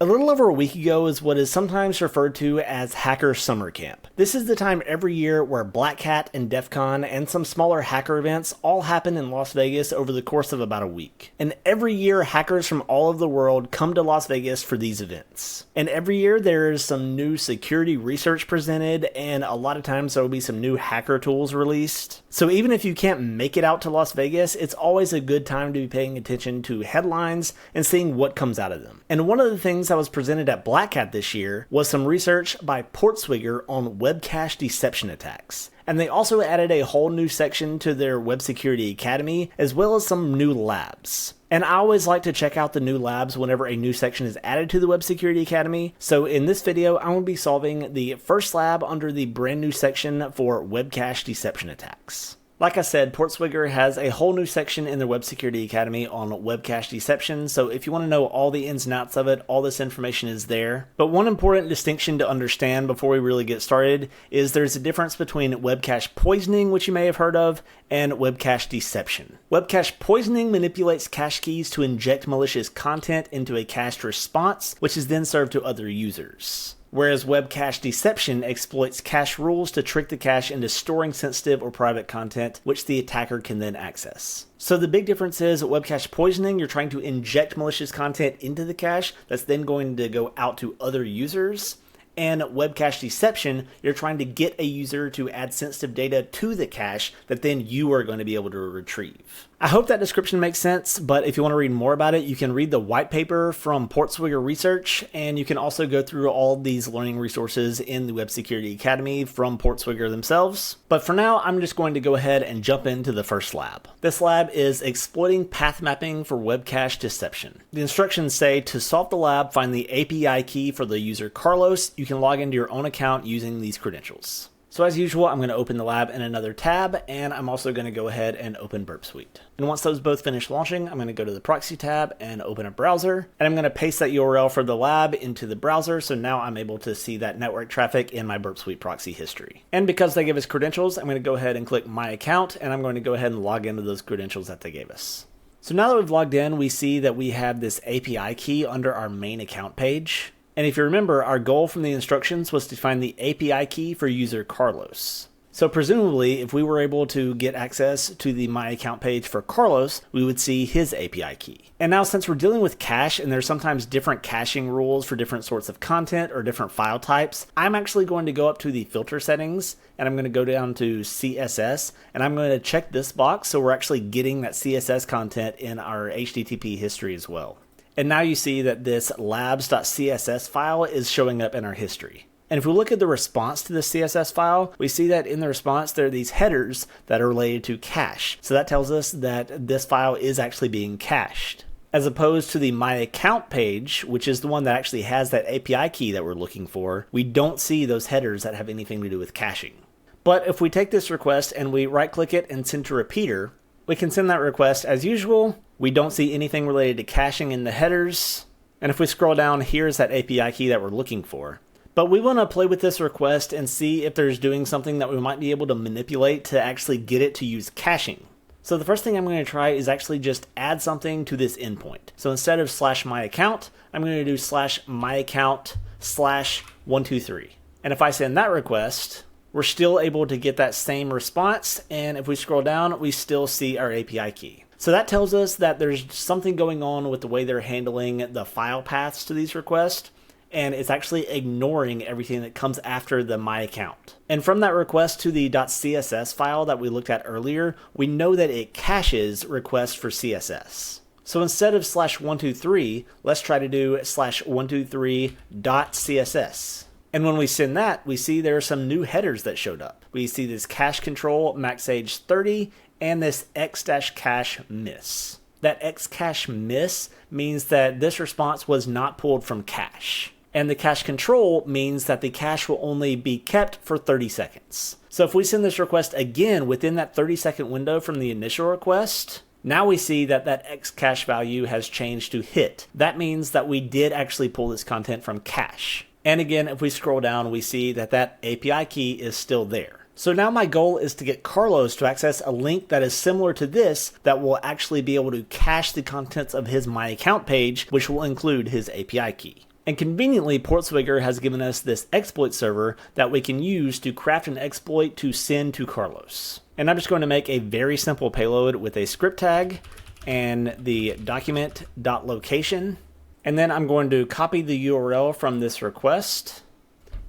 A little over a week ago is what is sometimes referred to as Hacker Summer Camp. This is the time every year where BlackHat and DEF CON and some smaller hacker events all happen in Las Vegas over the course of about a week. And every year hackers from all over the world come to Las Vegas for these events. And every year there is some new security research presented, and a lot of times there will be some new hacker tools released. So even if you can't make it out to Las Vegas, it's always a good time to be paying attention to headlines and seeing what comes out of them. And one of the things that was presented at BlackHat this year was some research by PortSwigger on web cache deception attacks. And they also added a whole new section to their Web Security Academy, as well as some new labs. And I always like to check out the new labs whenever a new section is added to the Web Security Academy. So in this video, I'm going to be solving the first lab under the brand new section for web cache deception attacks. Like I said, PortSwigger has a whole new section in their Web Security Academy on web cache deception, so if you want to know all the ins and outs of it, all this information is there. But one important distinction to understand before we really get started is there's a difference between web cache poisoning, which you may have heard of, and web cache deception. Web cache poisoning manipulates cache keys to inject malicious content into a cached response, which is then served to other users. Whereas web cache deception exploits cache rules to trick the cache into storing sensitive or private content, which the attacker can then access. So the big difference is web cache poisoning, you're trying to inject malicious content into the cache that's then going to go out to other users. And web cache deception, you're trying to get a user to add sensitive data to the cache that then you are going to be able to retrieve. I hope that description makes sense, but if you want to read more about it, you can read the white paper from PortSwigger Research, and you can also go through all these learning resources in the Web Security Academy from PortSwigger themselves. But for now, I'm just going to go ahead and jump into the first lab. This lab is exploiting path mapping for web cache deception. The instructions say to solve the lab, find the API key for the user Carlos. You can log into your own account using these credentials. So as usual, I'm going to open the lab in another tab, and I'm also going to go ahead and open Burp Suite. And once those both finish launching, I'm going to go to the proxy tab and open a browser, and I'm going to paste that URL for the lab into the browser, so now I'm able to see that network traffic in my Burp Suite proxy history. And because they gave us credentials, I'm going to go ahead and click My Account, and I'm going to go ahead and log into those credentials that they gave us. So now that we've logged in, we see that we have this API key under our main account page. And if you remember, our goal from the instructions was to find the API key for user Carlos. So presumably, if we were able to get access to the My Account page for Carlos, we would see his API key. And now since we're dealing with cache and there's sometimes different caching rules for different sorts of content or different file types, I'm actually going to go up to the filter settings and I'm going to go down to CSS and I'm going to check this box so we're actually getting that CSS content in our HTTP history as well. And now you see that this labs.css file is showing up in our history. And if we look at the response to the CSS file, we see that in the response there are these headers that are related to cache. So that tells us that this file is actually being cached. As opposed to the My Account page, which is the one that actually has that API key that we're looking for, we don't see those headers that have anything to do with caching. But if we take this request and we right-click it and send to repeater, we can send that request as usual. We don't see anything related to caching in the headers. And if we scroll down, here's that API key that we're looking for. But we want to play with this request and see if there's doing something that we might be able to manipulate to actually get it to use caching. So the first thing I'm going to try is actually just add something to this endpoint. So instead of /myaccount, I'm going to do /myaccount/123. And if I send that request, we're still able to get that same response, and if we scroll down, we still see our API key. So that tells us that there's something going on with the way they're handling the file paths to these requests, and it's actually ignoring everything that comes after the My Account. And from that request to the .css file that we looked at earlier, we know that it caches requests for CSS. So instead of /123, let's try to do /123.css. And when we send that, we see there are some new headers that showed up. We see this cache control max age 30 and this x-cache miss. That x-cache miss means that this response was not pulled from cache. And the cache control means that the cache will only be kept for 30 seconds. So if we send this request again within that 30-second window from the initial request, now we see that that x-cache value has changed to hit. That means that we did actually pull this content from cache. And again, if we scroll down, we see that that API key is still there. So now my goal is to get Carlos to access a link that is similar to this that will actually be able to cache the contents of his My Account page, which will include his API key. And conveniently, PortSwigger has given us this exploit server that we can use to craft an exploit to send to Carlos. And I'm just going to make a very simple payload with a script tag and the document.location. And then I'm going to copy the URL from this request.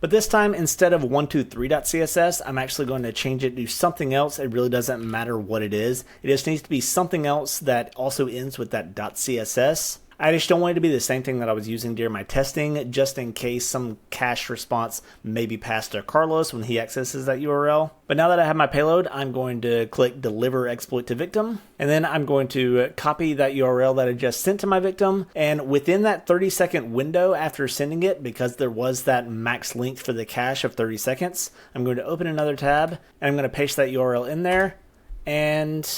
But this time, instead of 123.css, I'm actually going to change it to something else. It really doesn't matter what it is. It just needs to be something else that also ends with that .css. I just don't want it to be the same thing that I was using during my testing, just in case some cache response may be passed to Carlos when he accesses that URL. But now that I have my payload, I'm going to click Deliver Exploit to Victim, and then I'm going to copy that URL that I just sent to my victim, and within that 30-second window after sending it, because there was that max length for the cache of 30 seconds, I'm going to open another tab, and I'm going to paste that URL in there, and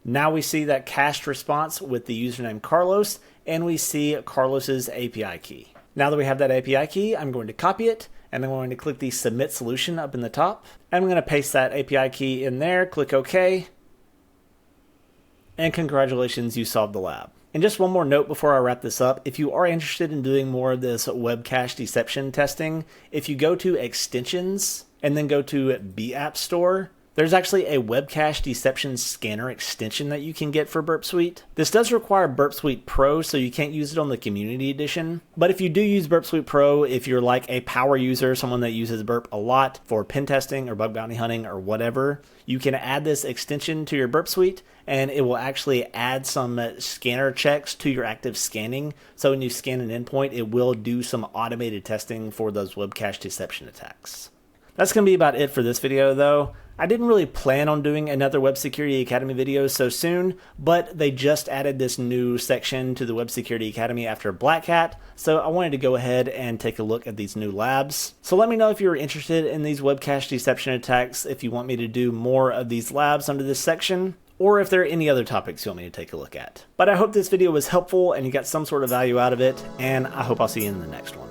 now we see that cached response with the username Carlos, and we see Carlos's API key. Now that we have that API key, I'm going to copy it, and I'm going to click the Submit Solution up in the top. I'm going to paste that API key in there, click OK, and congratulations, you solved the lab. And just one more note before I wrap this up, if you are interested in doing more of this web cache deception testing, if you go to Extensions, and then go to BApp Store, there's actually a web cache deception scanner extension that you can get for Burp Suite. This does require Burp Suite Pro, so you can't use it on the Community Edition. But if you do use Burp Suite Pro, if you're like a power user, someone that uses Burp a lot for pen testing or bug bounty hunting or whatever, you can add this extension to your Burp Suite, and it will actually add some scanner checks to your active scanning. So when you scan an endpoint, it will do some automated testing for those web cache deception attacks. That's going to be about it for this video, though. I didn't really plan on doing another Web Security Academy video so soon, but they just added this new section to the Web Security Academy after BlackHat, so I wanted to go ahead and take a look at these new labs. So let me know if you're interested in these web cache deception attacks, if you want me to do more of these labs under this section, or if there are any other topics you want me to take a look at. But I hope this video was helpful and you got some sort of value out of it, and I hope I'll see you in the next one.